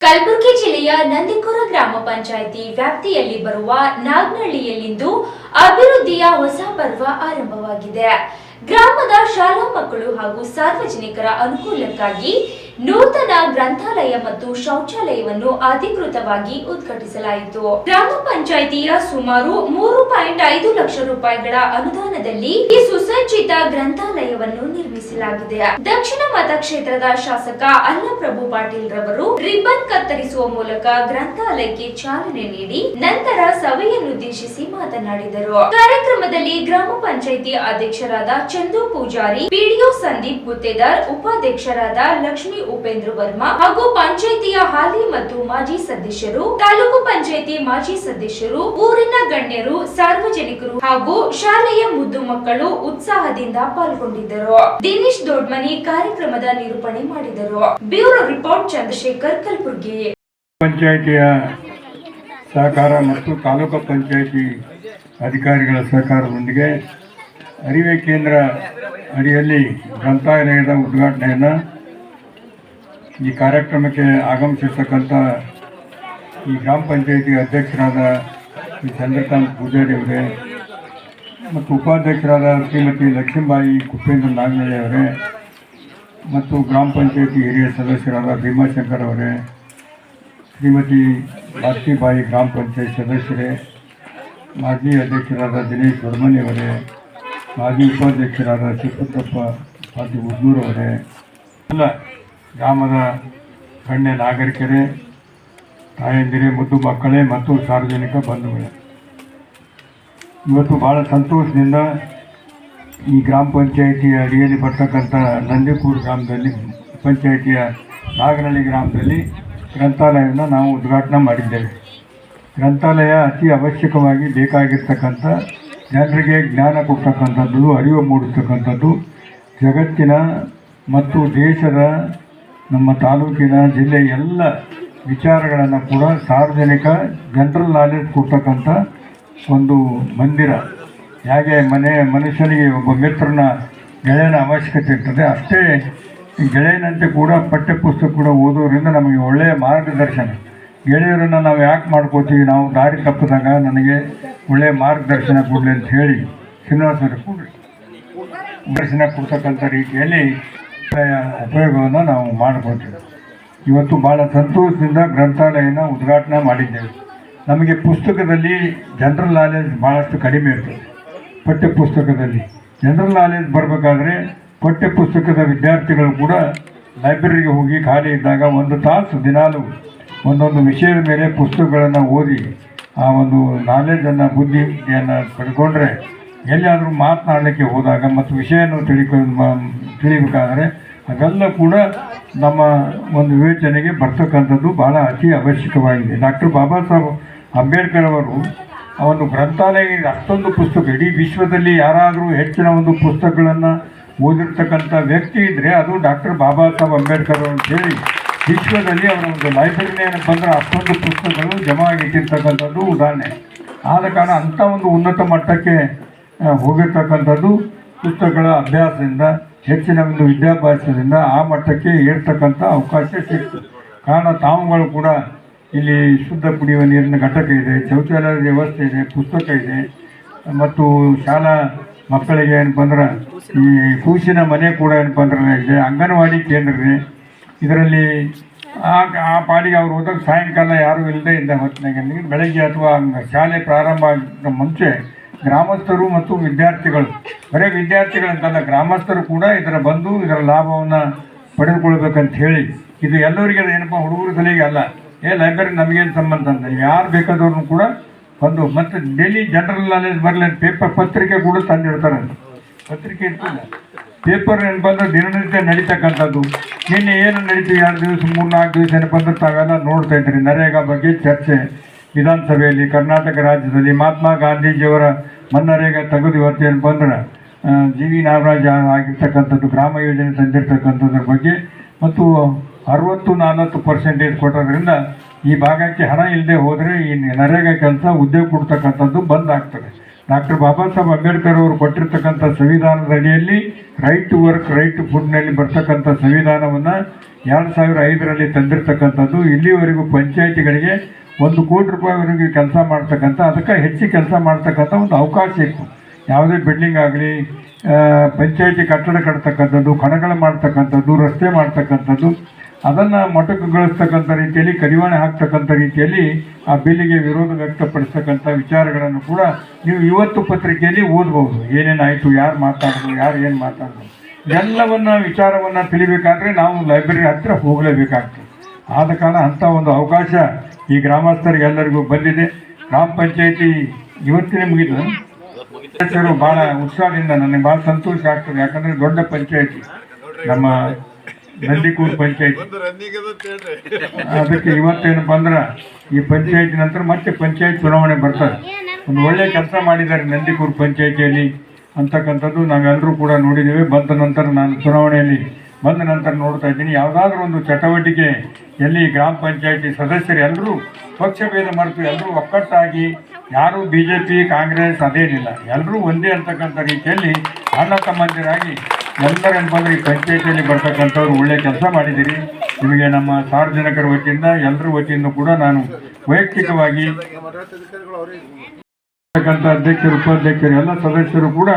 ಕಲಬುರಗಿ ಜಿಲ್ಲೆಯ ನಂದಿಕುರ ಗ್ರಾಮ ಪಂಚಾಯಿತಿ ವ್ಯಾಪ್ತಿಯಲ್ಲಿ ಬರುವ ನಾಗನಹಳ್ಳಿಯಲ್ಲಿಂದು ಅಭಿವೃದ್ಧಿಯ ಹೊಸ ಪರ್ವ ಆರಂಭವಾಗಿದೆ. ಗ್ರಾಮದ ಶಾಲಾ ಮಕ್ಕಳು ಹಾಗೂ ಸಾರ್ವಜನಿಕರ ಅನುಕೂಲಕ್ಕಾಗಿ ನೂತನ ಗ್ರಂಥಾಲಯ ಮತ್ತು ಶೌಚಾಲಯವನ್ನು ಅಧಿಕೃತವಾಗಿ ಉದ್ಘಾಟಿಸಲಾಯಿತು. ಗ್ರಾಮ ಪಂಚಾಯಿತಿಯ ಸುಮಾರು 3.5 ಲಕ್ಷ ರೂಪಾಯಿಗಳ ಅನುದಾನದಲ್ಲಿ ಈ ಸುಸಜ್ಜಿತ ಗ್ರಂಥಾಲಯವನ್ನು ನಿರ್ಮಿಸಲಾಗಿದೆ. ದಕ್ಷಿಣ ಮತಕ್ಷೇತ್ರದ ಶಾಸಕ ಅಲ್ಲಪ್ರಭು ಪಾಟೀಲ್ ರವರು ರಿಬ್ಬನ್ ಕತ್ತರಿಸುವ ಮೂಲಕ ಗ್ರಂಥಾಲಯಕ್ಕೆ ಚಾಲನೆ ನೀಡಿ ನಂತರ ಸಭೆಯನ್ನುದ್ದೇಶಿಸಿ ಮಾತನಾಡಿದರು. ಕಾರ್ಯಕ್ರಮದಲ್ಲಿ ಗ್ರಾಮ ಪಂಚಾಯಿತಿ ಅಧ್ಯಕ್ಷರಾದ ಚಂದು ಪೂಜಾರಿ, ಪಿಡಿಒ ಸಂದೀಪ್ ಗುತ್ತೇದಾರ್, ಉಪಾಧ್ಯಕ್ಷರಾದ ಲಕ್ಷ್ಮೀ ಉಪೇಂದ್ರ ವರ್ಮಾ ಹಾಗೂ ಪಂಚಾಯಿತಿಯ ಹಾಲಿ ಮತ್ತು ಮಾಜಿ ಸದಸ್ಯರು, ತಾಲೂಕು ಪಂಚಾಯಿತಿ ಮಾಜಿ ಸದಸ್ಯರು, ಊರಿನ ಗಣ್ಯರು, ಸಾರ್ವಜನಿಕರು ಹಾಗೂ ಶಾಲೆಯ ಮುದ್ದು ಮಕ್ಕಳು ಉತ್ಸಾಹದಿಂದ ಪಾಲ್ಗೊಂಡಿದ್ದರು. ದಿನೇಶ್ ದೊಡ್ಮನಿ ಕಾರ್ಯಕ್ರಮದ ನಿರೂಪಣೆ ಮಾಡಿದರು. Bureau report Chandrashekhar, Kalaburagi. ಪಂಚಾಯಿತಿಯ ಸಹಕಾರ ಮತ್ತು ತಾಲೂಕು ಪಂಚಾಯಿತಿ ಅಧಿಕಾರಿಗಳ ಸಹಕಾರದೊಂದಿಗೆ ಅರಿವೆ ಕೇಂದ್ರ ಅಡಿಯಲ್ಲಿ ಗ್ರಂಥಾಲಯದ ಉದ್ಘಾಟನೆಯನ್ನು ಈ ಕಾರ್ಯಕ್ರಮಕ್ಕೆ ಆಗಮಿಸಿರ್ತಕ್ಕಂಥ ಈ ಗ್ರಾಮ ಪಂಚಾಯಿತಿ ಅಧ್ಯಕ್ಷರಾದ ಚಂದ್ರಕಾಂತ್ ಪೂಜಾರಿ ಅವರೇ ಮತ್ತು ಉಪಾಧ್ಯಕ್ಷರಾದ ಶ್ರೀಮತಿ ಲಕ್ಷ್ಮೀಬಾಯಿ ಕುಪೇಂದ್ರ ನಾಗನಹಳ್ಳಿ ಅವರೇ ಮತ್ತು ಗ್ರಾಮ ಪಂಚಾಯಿತಿ ಹಿರಿಯ ಸದಸ್ಯರಾದ ಭೀಮಾಶಂಕರ್ ಅವರೇ, ಶ್ರೀಮತಿ ಭಾರತೀಬಾಯಿ ಗ್ರಾಮ ಪಂಚಾಯತ್ ಸದಸ್ಯರೇ, ಮಾಜಿ ಅಧ್ಯಕ್ಷರಾದ ದಿನೇಶ್ ವರ್ಮನಿ ಅವರೇ, ಮಾಜಿ ಉಪಾಧ್ಯಕ್ಷರಾದ ಶಿವಪುತ್ರಪ್ಪ ಪಾಟಿ ಉದ್ನೂರ್ ಅವರೇ, ಎಲ್ಲ ಗ್ರಾಮದ ಗಣ್ಯ ನಾಗರಿಕರೇ, ತಾಯಂದಿರೇ, ಮುದ್ದು ಮಕ್ಕಳೇ ಮತ್ತು ಸಾರ್ವಜನಿಕ ಬಂಧುಗಳೇ, ಇವತ್ತು ಭಾಳ ಸಂತೋಷದಿಂದ ಈ ಗ್ರಾಮ ಪಂಚಾಯಿತಿಯ ಅಡಿಯಲ್ಲಿ ಬರ್ತಕ್ಕಂಥ ನಂದಿಕೂರು ಗ್ರಾಮದಲ್ಲಿ ಪಂಚಾಯಿತಿಯ ನಾಗನಹಳ್ಳಿ ಗ್ರಾಮದಲ್ಲಿ ಗ್ರಂಥಾಲಯವನ್ನು ನಾವು ಉದ್ಘಾಟನೆ ಮಾಡಿದ್ದೇವೆ. ಗ್ರಂಥಾಲಯ ಅತಿ ಅವಶ್ಯಕವಾಗಿ ಬೇಕಾಗಿರ್ತಕ್ಕಂಥ ಜನರಿಗೆ ಜ್ಞಾನ ಕೊಡ್ತಕ್ಕಂಥದ್ದು, ಅರಿವು ಮೂಡಿಸ್ತಕ್ಕಂಥದ್ದು, ಜಗತ್ತಿನ ಮತ್ತು ದೇಶದ, ನಮ್ಮ ತಾಲೂಕಿನ, ಜಿಲ್ಲೆಯ ಎಲ್ಲ ವಿಚಾರಗಳನ್ನು ಕೂಡ ಸಾರ್ವಜನಿಕ ಜನರಲ್ ನಾಲೆಜ್ ಕೊಡ್ತಕ್ಕಂಥ ಒಂದು ಮಂದಿರ. ಹೇಗೆ ಮನುಷ್ಯನಿಗೆ ಒಬ್ಬ ಮಿತ್ರನ, ಗೆಳೆಯನ ಅವಶ್ಯಕತೆ ಇರ್ತದೆ, ಅಷ್ಟೇ ಗೆಳೆಯನಂತೆ ಕೂಡ ಪಠ್ಯಪುಸ್ತಕ ಕೂಡ ಓದೋದ್ರಿಂದ ನಮಗೆ ಒಳ್ಳೆಯ ಮಾರ್ಗದರ್ಶನ. ಗೆಳೆಯರನ್ನು ನಾವು ಯಾಕೆ ಮಾಡ್ಕೋತೀವಿ, ನಾವು ದಾರಿ ತಪ್ಪಿದಾಗ ನನಗೆ ಒಳ್ಳೆಯ ಮಾರ್ಗದರ್ಶನ ಕೊಡಲಿ ಅಂತ ಹೇಳಿ ಶ್ರೀನಿವಾಸರು ಕೊಡ್ರಿ ದರ್ಶನ ಕೊಡ್ತಕ್ಕಂಥ ರೀತಿಯಲ್ಲಿ ಉಪಯೋಗವನ್ನು ನಾವು ಮಾಡ್ಕೋತೀವಿ. ಇವತ್ತು ಭಾಳ ಸಂತೋಷದಿಂದ ಗ್ರಂಥಾಲಯನ ಉದ್ಘಾಟನೆ ಮಾಡಿದ್ದೇವೆ. ನಮಗೆ ಪುಸ್ತಕದಲ್ಲಿ ಜನರಲ್ ನಾಲೆಜ್ ಭಾಳಷ್ಟು ಕಡಿಮೆ ಇರ್ತದೆ. ಪಠ್ಯಪುಸ್ತಕದಲ್ಲಿ ಜನರಲ್ ನಾಲೆಜ್ ಬರಬೇಕಾದ್ರೆ ಪಠ್ಯಪುಸ್ತಕದ ವಿದ್ಯಾರ್ಥಿಗಳು ಕೂಡ ಲೈಬ್ರರಿಗೆ ಹೋಗಿ ಖಾಲಿ ಇದ್ದಾಗ 1 ತಾಸು ದಿನಾಲು ಒಂದೊಂದು ವಿಷಯದ ಮೇಲೆ ಪುಸ್ತಕಗಳನ್ನು ಓದಿ ಆ ಒಂದು ನಾಲೆಜನ್ನು, ಬುದ್ಧಿಯನ್ನು ಪಡ್ಕೊಂಡ್ರೆ ಎಲ್ಲಿಯಾದರೂ ಮಾತನಾಡಲಿಕ್ಕೆ ಹೋದಾಗ ಮತ್ತು ವಿಷಯವನ್ನು ತಿಳಿಬೇಕಾದ್ರೆ ಅವೆಲ್ಲ ಕೂಡ ನಮ್ಮ ಒಂದು ವಿವೇಚನೆಗೆ ಬರ್ತಕ್ಕಂಥದ್ದು ಭಾಳ ಅತಿ ಅವಶ್ಯಕವಾಗಿದೆ. ಡಾಕ್ಟರ್ ಬಾಬಾ ಸಾಹೇಬ್ ಅಂಬೇಡ್ಕರ್ ಅವರು ಆ ಒಂದು ಗ್ರಂಥಾಲಯ ಅಷ್ಟೊಂದು ಪುಸ್ತಕ, ಇಡೀ ವಿಶ್ವದಲ್ಲಿ ಯಾರಾದರೂ ಹೆಚ್ಚಿನ ಒಂದು ಪುಸ್ತಕಗಳನ್ನು ಓದಿರ್ತಕ್ಕಂಥ ವ್ಯಕ್ತಿ ಇದ್ದರೆ ಅದು ಡಾಕ್ಟರ್ ಬಾಬಾ ಸಾಹೇಬ್ ಅಂಬೇಡ್ಕರ್ ಅಂತೇಳಿ ವಿಶ್ವದಲ್ಲಿ ಅವರ ಒಂದು ಲೈಬ್ರರಿನೇ ಏನಪ್ಪ ಅಂದ್ರೆ ಅಷ್ಟೊಂದು ಪುಸ್ತಕಗಳು ಜಮಾ ಇಟ್ಟಿರ್ತಕ್ಕಂಥದ್ದು ಉದಾಹರಣೆ. ಆದ ಕಾರಣ ಅಂಥ ಒಂದು ಉನ್ನತ ಮಟ್ಟಕ್ಕೆ ಹೋಗಿರ್ತಕ್ಕಂಥದ್ದು ಪುಸ್ತಕಗಳ ಅಭ್ಯಾಸದಿಂದ, ಹೆಚ್ಚಿನ ಒಂದು ವಿದ್ಯಾಭ್ಯಾಸದಿಂದ ಆ ಮಟ್ಟಕ್ಕೆ ಏರ್ತಕ್ಕಂಥ ಅವಕಾಶ ಸಿಕ್ತು. ಕಾರಣ ತಾವುಗಳು ಕೂಡ ಇಲ್ಲಿ ಶುದ್ಧ ಕುಡಿಯುವ ನೀರಿನ ಘಟಕ ಇದೆ, ಶೌಚಾಲಯದ ವ್ಯವಸ್ಥೆ ಇದೆ, ಪುಸ್ತಕ ಇದೆ ಮತ್ತು ಶಾಲಾ ಮಕ್ಕಳಿಗೆ ಏನಪ್ಪ ಅಂದ್ರೆ ಈ ಕೂಸಿನ ಮನೆ ಕೂಡ ಏನಪ್ಪ ಅಂದ್ರೆ ಇದೆ, ಅಂಗನವಾಡಿ ಕೇಂದ್ರ ಇದೆ. ಇದರಲ್ಲಿ ಆ ಪಾಡಿಗೆ ಅವ್ರು ಹೋದಾಗ ಸಾಯಂಕಾಲ ಯಾರೂ ಇಲ್ಲದೆ ಇದ್ದ ಹೊತ್ತಿನಾಗ ಬೆಳಗ್ಗೆ ಅಥವಾ ಶಾಲೆ ಪ್ರಾರಂಭ ಆಗಿದ್ದ ಮುಂಚೆ ಗ್ರಾಮಸ್ಥರು ಮತ್ತು ವಿದ್ಯಾರ್ಥಿಗಳು, ಬರೀ ವಿದ್ಯಾರ್ಥಿಗಳಂತಲ್ಲ ಗ್ರಾಮಸ್ಥರು ಕೂಡ ಇದರ ಲಾಭವನ್ನು ಪಡೆದುಕೊಳ್ಬೇಕಂತ ಹೇಳಿ ಇದು ಎಲ್ಲರಿಗೆ ಏನಪ್ಪ ಹುಡುಗರ ಸಲಿಗೆ ಅಲ್ಲ, ಲೈಬ್ರರಿ ನಮಗೇನು ಸಂಬಂಧ ಅಂತ ಯಾರು ಬೇಕಾದವ್ರನ್ನು ಕೂಡ ಬಂದು ಮತ್ತು ಡೈಲಿ ಜನರಲ್ ನಾಲೆಜ್ ಬರಲಿ ಪತ್ರಿಕೆ ಕೂಡ ತಂದಿಡ್ತಾರೆ. ಪತ್ರಿಕೆ ಇರ್ತಲ್ಲ, ಪೇಪರ್ ಏನಪ್ಪ ಅಂದ್ರೆ ದಿನನಿತ್ಯ ನಡೀತಕ್ಕಂಥದ್ದು. ನಿನ್ನೆ ಏನು ನಡೀತೀವಿ 2 ದಿವಸ 3-4 ದಿವಸ ಏನಪ್ಪ ಅಂದ್ರೆ ತಾವೆಲ್ಲ ನೋಡ್ತಾ ಇದ್ದೀರಿ. ನರೇಗಾ ಬಗ್ಗೆ ಚರ್ಚೆ ವಿಧಾನಸಭೆಯಲ್ಲಿ, ಕರ್ನಾಟಕ ರಾಜ್ಯದಲ್ಲಿ ಮಹಾತ್ಮ ಗಾಂಧೀಜಿಯವರ ಮನ್ನರೇಗಾ ತೆಗೆದು ಇವತ್ತು ಏನಪ್ಪ ಅಂದ್ರೆ GV ನಾಗರಾಜ್ ಆಗಿರ್ತಕ್ಕಂಥದ್ದು ಗ್ರಾಮ ಯೋಜನೆ ತಂದಿರ್ತಕ್ಕಂಥದ್ರ ಬಗ್ಗೆ ಮತ್ತು 60-40% ಕೊಟ್ಟೋದ್ರಿಂದ ಈ ಭಾಗಕ್ಕೆ ಹಣ ಇಲ್ಲದೆ ಹೋದರೆ ಈ ನರೇಗಾ ಕೆಲಸ ಉದ್ಯೋಗ ಕೊಡ್ತಕ್ಕಂಥದ್ದು ಬಂದ್ ಆಗ್ತದೆ. ಡಾಕ್ಟರ್ ಬಾಬಾ ಸಾಹೇಬ್ ಅಂಬೇಡ್ಕರ್ ಅವರು ಕೊಟ್ಟಿರ್ತಕ್ಕಂಥ ಸಂವಿಧಾನದ ಅಡಿಯಲ್ಲಿ right to work right to ಫುಡ್ನಲ್ಲಿ ಬರ್ತಕ್ಕಂಥ ಸಂವಿಧಾನವನ್ನು 2005ರಲ್ಲಿ ತಂದಿರತಕ್ಕಂಥದ್ದು. ಇಲ್ಲಿವರೆಗೂ ಪಂಚಾಯಿತಿಗಳಿಗೆ 1 ಕೋಟಿ ರೂಪಾಯಿವರೆಗೆ ಕೆಲಸ ಮಾಡ್ತಕ್ಕಂಥ, ಅದಕ್ಕೆ ಹೆಚ್ಚು ಕೆಲಸ ಮಾಡ್ತಕ್ಕಂಥ ಒಂದು ಅವಕಾಶ ಇತ್ತು. ಯಾವುದೇ ಬಿಲ್ಡಿಂಗ್ ಆಗಲಿ, ಪಂಚಾಯಿತಿ ಕಟ್ಟಡ ಕಟ್ತಕ್ಕಂಥದ್ದು, ಕಣಗಳು ಮಾಡ್ತಕ್ಕಂಥದ್ದು, ರಸ್ತೆ ಮಾಡ್ತಕ್ಕಂಥದ್ದು, ಅದನ್ನು ಮೊಟಕುಗೊಳಿಸ್ತಕ್ಕಂಥ ರೀತಿಯಲ್ಲಿ, ಕಡಿವಾಣ ಹಾಕ್ತಕ್ಕಂಥ ರೀತಿಯಲ್ಲಿ ಆ ಬಿಲ್ಲಿಗೆ ವಿರೋಧ ವ್ಯಕ್ತಪಡಿಸ್ತಕ್ಕಂಥ ವಿಚಾರಗಳನ್ನು ಕೂಡ ನೀವು ಇವತ್ತು ಪತ್ರಿಕೆಯಲ್ಲಿ ಓದ್ಬೋದು. ಏನೇನಾಯಿತು, ಯಾರು ಮಾತಾಡಿದ್ರು, ಯಾರು ಏನು ಮಾತಾಡಿದ್ರು, ಎಲ್ಲವನ್ನು ವಿಚಾರವನ್ನು ತಿಳಿಬೇಕಾದ್ರೆ ನಾವು ಲೈಬ್ರರಿ ಹತ್ತಿರ ಹೋಗಲೇಬೇಕಾಗ್ತದೆ. ಆದ ಕಾರಣ ಅಂಥ ಒಂದು ಅವಕಾಶ ಈ ಗ್ರಾಮಸ್ಥರಿಗೆ ಎಲ್ಲರಿಗೂ ಬಂದಿದೆ. ಗ್ರಾಮ ಪಂಚಾಯಿತಿ ಇವತ್ತಿನೇ ಮುಗಿದು ಸದಸ್ಯರು ಭಾಳ ಉತ್ಸಾಹದಿಂದ, ನನಗೆ ಭಾಳ ಸಂತೋಷ ಆಗ್ತದೆ. ಯಾಕಂದರೆ ದೊಡ್ಡ ಪಂಚಾಯಿತಿ ನಮ್ಮ ನಂದಿಕೂರು ಪಂಚಾಯಿತಿ. ಅದಕ್ಕೆ ಇವತ್ತೇನಪ್ಪ ಅಂದ್ರೆ ಈ ಪಂಚಾಯಿತಿ ನಂತರ ಮತ್ತೆ ಪಂಚಾಯತ್ ಚುನಾವಣೆ ಬರ್ತಾರೆ. ಒಂದು ಒಳ್ಳೆಯ ಕೆಲಸ ಮಾಡಿದ್ದಾರೆ ನಂದಿಕೂರು ಪಂಚಾಯಿತಿಯಲ್ಲಿ ಅಂತಕ್ಕಂಥದ್ದು ನಾವೆಲ್ಲರೂ ಕೂಡ ನೋಡಿದ್ದೇವೆ. ಬಂದ ನಂತರ ನಾನು ಚುನಾವಣೆಯಲ್ಲಿ ಬಂದ ನಂತರ ನೋಡ್ತಾ ಇದ್ದೀನಿ, ಯಾವುದಾದ್ರೂ ಒಂದು ಚಟುವಟಿಕೆ ಎಲ್ಲಿ ಗ್ರಾಮ ಪಂಚಾಯಿತಿ ಸದಸ್ಯರು ಎಲ್ಲರೂ ಪಕ್ಷಭೇದ ಮರೆತು ಎಲ್ಲರೂ ಒಕ್ಕಟ್ಟಾಗಿ, ಯಾರೂ BJP ಕಾಂಗ್ರೆಸ್ ಅದೇನಿಲ್ಲ, ಎಲ್ಲರೂ ಒಂದೇ ಅಂತಕ್ಕಂಥ ರೀತಿಯಲ್ಲಿ ಅಣ್ಣ ತಮ್ಮಂದಿರಾಗಿ ಎಲ್ಲರೇನಪ್ಪ ಅಂದರೆ ಈ ಪಂಚಾಯಿತಿಯಲ್ಲಿ ಬರ್ತಕ್ಕಂಥವ್ರು ಒಳ್ಳೆಯ ಕೆಲಸ ಮಾಡಿದ್ದೀರಿ. ನಿಮಗೆ ನಮ್ಮ ಸಾರ್ವಜನಿಕರ ವತಿಯಿಂದ ಎಲ್ಲರ ವತಿಯಿಂದ ಕೂಡ ನಾನು ವೈಯಕ್ತಿಕವಾಗಿ ಅಧ್ಯಕ್ಷರು, ಉಪಾಧ್ಯಕ್ಷರು, ಎಲ್ಲ ಸದಸ್ಯರು ಕೂಡ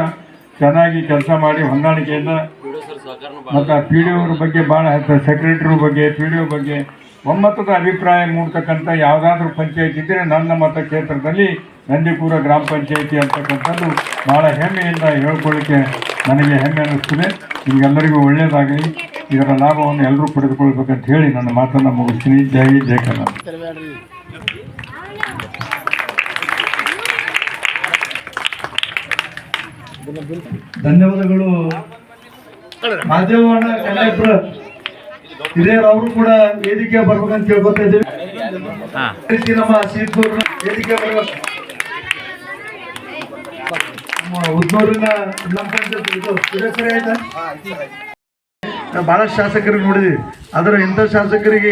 ಚೆನ್ನಾಗಿ ಕೆಲಸ ಮಾಡಿ ಹೊಂದಾಣಿಕೆಯಿಂದ, ಮತ್ತು PDO ಅವ್ರ ಬಗ್ಗೆ ಭಾಳ, ಸೆಕ್ರೆಟರಿ ಬಗ್ಗೆ, PDO ಬಗ್ಗೆ ಒಮ್ಮತದ ಅಭಿಪ್ರಾಯ ಮೂಡ್ತಕ್ಕಂಥ ಯಾವುದಾದ್ರೂ ಪಂಚಾಯತ್ ಇದ್ದರೆ ನನ್ನ ಮತಕ್ಷೇತ್ರದಲ್ಲಿ ನಂದಿಕೂರ ಗ್ರಾಮ ಪಂಚಾಯಿತಿ ಅಂತಕ್ಕಂಥದ್ದು ಭಾಳ ಹೆಮ್ಮೆಯಿಂದ ಹೇಳ್ಕೊಳ್ಳಿಕ್ಕೆ ನನಗೆ ಹೆಮ್ಮೆ ಅನ್ನಿಸ್ತದೆ. ನಿಮಗೆಲ್ಲರಿಗೂ ಒಳ್ಳೆಯದಾಗಲಿ, ಇದರ ಲಾಭವನ್ನು ಎಲ್ಲರೂ ಪಡೆದುಕೊಳ್ಬೇಕಂತ ಹೇಳಿ ನನ್ನ ಮಾತನ್ನು ಮುಗಿಸ್ತೀನಿ. ಜೈ ಜೈ ಕನ್ನಡ. ಧನ್ಯವಾದಗಳು ಮಾದೇವಣ್ಣ ಕಲ್ಲಾಪುರ ಹಿರಿಯರು. ಅವರು ಕೂಡ ವೇದಿಕೆ ಬರ್ಬೇಕಂತ ಕೇಳ್ಕೊತಾ ಇದ್ದೀವಿ. ನಮ್ಮ ಸೀತೂರಿನ ವೇದಿಕೆ ಬರ್ಬೇಕು. ಉದ್ನೂರಿನ ನಮ್ಮ ಪಂಚಾಯತ್ ಆಯ್ತಾ, ಭಾಳಷ್ಟು ಶಾಸಕರಿಗೆ ನೋಡಿದ್ವಿ. ಆದರೆ ಇಂಥ ಶಾಸಕರಿಗೆ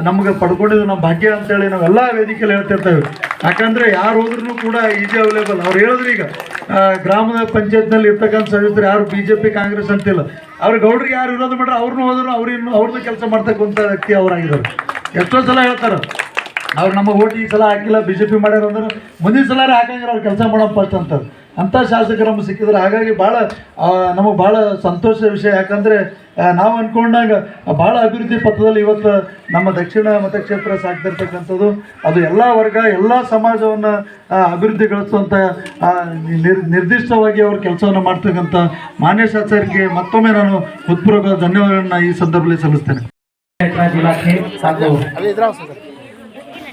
ನಮ್ಗೆ ಪಡ್ಕೊಂಡಿದ್ದು ನಮ್ಮ ಭಾಗ್ಯ ಅಂತೇಳಿ ನಾವೆಲ್ಲ ವೇದಿಕೆಯಲ್ಲಿ ಹೇಳ್ತಿರ್ತೇವೆ. ಯಾಕಂದರೆ ಯಾರು ಹೋದ್ರೂ ಕೂಡ ಈಜಿ ಅವೈಲೇಬಲ್. ಅವ್ರು ಹೇಳಿದ್ರು ಈಗ ಗ್ರಾಮದ ಪಂಚಾಯತ್ನಲ್ಲಿ ಇರ್ತಕ್ಕಂಥ ಸದಸ್ಯರು ಯಾರು BJP ಕಾಂಗ್ರೆಸ್ ಅಂತಿಲ್ಲ, ಅವ್ರ ಗೌಡ್ರಿಗೆ ಯಾರು ವಿರೋಧ ಮಾಡ್ರೆ ಅವ್ರನ್ನೂ ಹೋದ್ರು, ಅವ್ರನ್ನೂ ಕೆಲಸ ಮಾಡ್ತಕ್ಕಂಥ ವ್ಯಕ್ತಿ ಅವರಾಗಿದ್ದಾರೆ. ಎಷ್ಟೋ ಸಲ ಹೇಳ್ತಾರೆ, ಅವ್ರು ನಮ್ಮ ಓಟ್ ಈ ಸಲ ಹಾಕಿಲ್ಲ, BJP ಮಾಡ್ಯಾರ ಅಂದ್ರೆ ಮುಂದಿನ ಸಲ ಹಾಕಂಗಿಲ್ಲ, ಅವ್ರು ಕೆಲಸ ಮಾಡೋ ಫಸ್ಟ್ ಅಂತಾರೆ. ಅಂಥ ಶಾಸಕರು ನಮ್ಗೆ ಸಿಕ್ಕಿದ್ರೆ ಹಾಗಾಗಿ ಭಾಳ ನಮಗೆ ಭಾಳ ಸಂತೋಷದ ವಿಷಯ. ಯಾಕಂದರೆ ನಾವು ಅಂದ್ಕೊಂಡಾಗ ಭಾಳ ಅಭಿವೃದ್ಧಿ ಪಥದಲ್ಲಿ ಇವತ್ತು ನಮ್ಮ ದಕ್ಷಿಣ ಮತಕ್ಷೇತ್ರ ಸಾಗ್ತಿರ್ತಕ್ಕಂಥದ್ದು. ಅದು ಎಲ್ಲ ವರ್ಗ, ಎಲ್ಲ ಸಮಾಜವನ್ನು ಅಭಿವೃದ್ಧಿಗೊಳಿಸುವಂಥ ನಿರ್ದಿಷ್ಟವಾಗಿ ಅವರು ಕೆಲಸವನ್ನು ಮಾಡ್ತಕ್ಕಂಥ ಮಾನ್ಯ ಶಾಸಕರಿಗೆ ಮತ್ತೊಮ್ಮೆ ನಾನು ಹೃತ್ಪೂರ್ವಕ ಧನ್ಯವಾದಗಳನ್ನು ಈ ಸಂದರ್ಭದಲ್ಲಿ ಸಲ್ಲಿಸ್ತೇನೆ. ಇಲಾಖೆ ಹಾಗೂ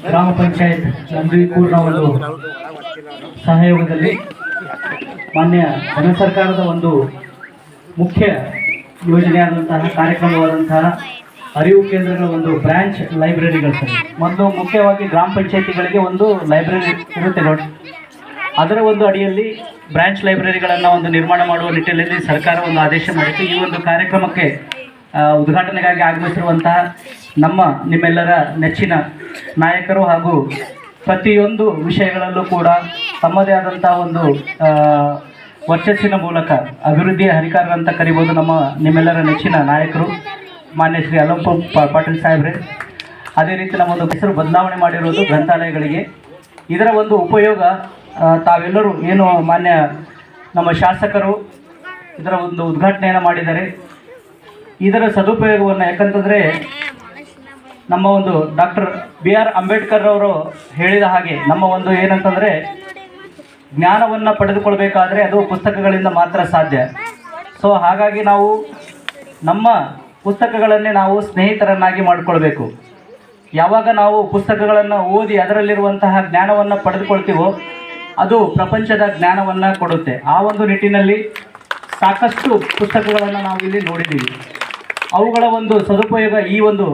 ಗ್ರಾಮ ಪಂಚಾಯತ್ ನಂದಿಕೂರಿನ ಒಂದು ಸಹಯೋಗದಲ್ಲಿ ಮಾನ್ಯ ಜನ ಸರ್ಕಾರದ ಒಂದು ಮುಖ್ಯ ಯೋಜನೆಯಾದಂತಹ ಕಾರ್ಯಕ್ರಮವಾದಂತಹ ಅರಿವು ಕೇಂದ್ರಗಳ ಒಂದು ಬ್ರಾಂಚ್ ಲೈಬ್ರರಿಗಳು ಸರ್. ಒಂದು ಮುಖ್ಯವಾಗಿ ಗ್ರಾಮ ಪಂಚಾಯತಿಗಳಿಗೆ ಒಂದು ಲೈಬ್ರರಿ ಇರುತ್ತೆ ನೋಡಿ, ಅದರ ಒಂದು ಅಡಿಯಲ್ಲಿ ಬ್ರಾಂಚ್ ಲೈಬ್ರರಿಗಳನ್ನು ಒಂದು ನಿರ್ಮಾಣ ಮಾಡುವ ನಿಟ್ಟಿನಲ್ಲಿ ಸರ್ಕಾರ ಒಂದು ಆದೇಶ ಮಾಡಿತ್ತು. ಈ ಒಂದು ಕಾರ್ಯಕ್ರಮಕ್ಕೆ ಉದ್ಘಾಟನೆಗಾಗಿ ಆಗಮಿಸಿರುವಂತಹ ನಿಮ್ಮೆಲ್ಲರ ನೆಚ್ಚಿನ ನಾಯಕರು ಹಾಗೂ ಪ್ರತಿಯೊಂದು ವಿಷಯಗಳಲ್ಲೂ ಕೂಡ ತಮ್ಮದೇ ಆದಂತಹ ಒಂದು ವರ್ಚಸ್ಸಿನ ಮೂಲಕ ಅಭಿವೃದ್ಧಿಯ ಹರಿಕಾರರಂತ ಕರಿಬೋದು ನಿಮ್ಮೆಲ್ಲರ ನೆಚ್ಚಿನ ನಾಯಕರು ಮಾನ್ಯ ಶ್ರೀ ಅಲ್ಲಂಪ ಪಾಟೀಲ್ ಸಾಹೇಬ್ರೆ. ಅದೇ ರೀತಿ ನಮ್ಮೊಂದು ಹೆಸರು ಬದಲಾವಣೆ ಮಾಡಿರೋದು ಗ್ರಂಥಾಲಯಗಳಿಗೆ. ಇದರ ಒಂದು ಉಪಯೋಗ ತಾವೆಲ್ಲರೂ ಏನು ಮಾನ್ಯ ನಮ್ಮ ಶಾಸಕರು ಇದರ ಒಂದು ಉದ್ಘಾಟನೆಯನ್ನು ಮಾಡಿದ್ದಾರೆ, ಇದರ ಸದುಪಯೋಗವನ್ನು, ಯಾಕಂತಂದರೆ ನಮ್ಮ ಒಂದು ಡಾಕ್ಟರ್ BR ಅಂಬೇಡ್ಕರ್ ಅವರು ಹೇಳಿದ ಹಾಗೆ ನಮ್ಮ ಒಂದು ಏನಂತಂದರೆ ಜ್ಞಾನವನ್ನು ಪಡೆದುಕೊಳ್ಬೇಕಾದ್ರೆ ಅದು ಪುಸ್ತಕಗಳಿಂದ ಮಾತ್ರ ಸಾಧ್ಯ. ಸೊ ಹಾಗಾಗಿ ನಾವು ನಮ್ಮ ಪುಸ್ತಕಗಳನ್ನೇ ನಾವು ಸ್ನೇಹಿತರನ್ನಾಗಿ ಮಾಡಿಕೊಳ್ಬೇಕು. ಯಾವಾಗ ನಾವು ಪುಸ್ತಕಗಳನ್ನು ಓದಿ ಅದರಲ್ಲಿರುವಂತಹ ಜ್ಞಾನವನ್ನು ಪಡೆದುಕೊಳ್ತೀವೋ ಅದು ಪ್ರಪಂಚದ ಜ್ಞಾನವನ್ನು ಕೊಡುತ್ತೆ. ಆ ಒಂದು ನಿಟ್ಟಿನಲ್ಲಿ ಸಾಕಷ್ಟು ಪುಸ್ತಕಗಳನ್ನು ನಾವು ಇಲ್ಲಿ ನೋಡಿದ್ದೀವಿ. ಅವುಗಳ ಒಂದು ಸದುಪಯೋಗ ಈ ಒಂದು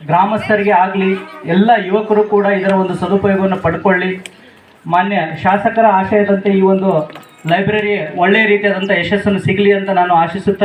ಗ್ರಾಮಸ್ಥರಿಗೆ ಆಗಲಿ, ಎಲ್ಲ ಯುವಕರು ಕೂಡ ಇದರ ಒಂದು ಸದುಪಯೋಗವನ್ನು ಪಡ್ಕೊಳ್ಳಿ. ಮಾನ್ಯ ಶಾಸಕರ ಆಶಯದಂತೆ ಈ ಒಂದು ಲೈಬ್ರರಿ ಒಳ್ಳೆಯ ರೀತಿಯಾದಂಥ ಯಶಸ್ಸನ್ನು ಸಿಗಲಿ ಅಂತ ನಾನು ಆಶಿಸುತ್ತಾ